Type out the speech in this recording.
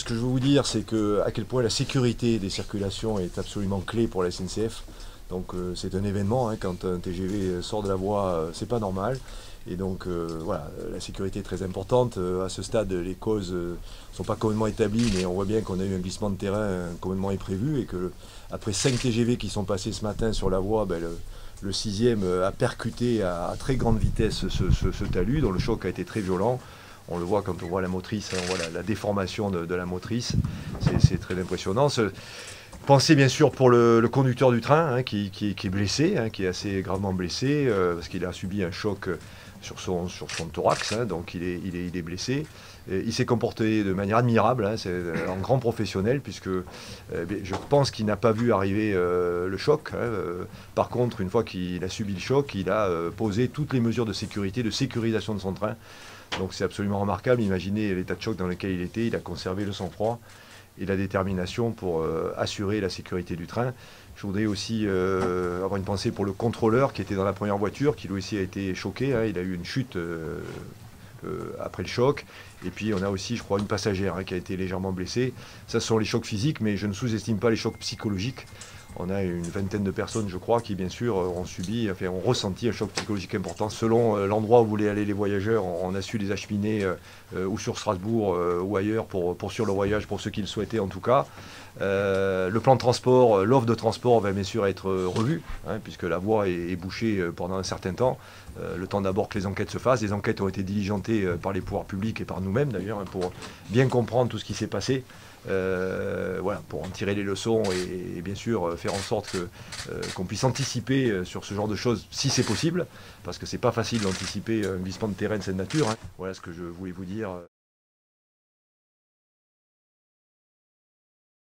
Ce que je veux vous dire, c'est à quel point la sécurité des circulations est absolument clé pour la SNCF. Donc c'est un événement, hein, quand un TGV sort de la voie, c'est pas normal. Et donc voilà, la sécurité est très importante. À ce stade, les causes ne sont pas complètement établies, mais on voit bien qu'on a eu un glissement de terrain complètement imprévu et que après 5 TGV qui sont passés ce matin sur la voie, le sixième a percuté à très grande vitesse ce talus, dont le choc a été très violent. On le voit quand on voit la motrice, on voit la déformation de la motrice. C'est très impressionnant. Pensez bien sûr pour le conducteur du train, hein, qui est blessé, hein, qui est assez gravement blessé, parce qu'il a subi un choc sur son thorax, hein, donc il est blessé. Et il s'est comporté de manière admirable, hein, c'est un grand professionnel, puisque je pense qu'il n'a pas vu arriver le choc, hein. Par contre, une fois qu'il a subi le choc, il a posé toutes les mesures de sécurité, de sécurisation de son train. Donc c'est absolument remarquable. Imaginez l'état de choc dans lequel il était. Il a conservé le sang-froid et la détermination pour assurer la sécurité du train. Je voudrais aussi avoir une pensée pour le contrôleur qui était dans la première voiture, qui lui aussi a été choqué, hein. Il a eu une chute après le choc. Et puis on a aussi, je crois, une passagère, hein, qui a été légèrement blessée. Ça, ce sont les chocs physiques, mais je ne sous-estime pas les chocs psychologiques. On a une vingtaine de personnes, je crois, qui bien sûr ont ressenti un choc psychologique important. Selon l'endroit où voulaient aller les voyageurs, on a su les acheminer ou sur Strasbourg ou ailleurs pour poursuivre le voyage, pour ceux qui le souhaitaient en tout cas. Le plan de transport, l'offre de transport va bien sûr être revue, hein, puisque la voie est bouchée pendant un certain temps. Le temps d'abord que les enquêtes se fassent. Les enquêtes ont été diligentées par les pouvoirs publics et par nous-mêmes d'ailleurs, hein, pour bien comprendre tout ce qui s'est passé. Voilà, pour en tirer les leçons et bien sûr faire en sorte qu'on puisse anticiper sur ce genre de choses si c'est possible, parce que c'est pas facile d'anticiper un glissement de terrain de cette nature, hein. Voilà ce que je voulais vous dire.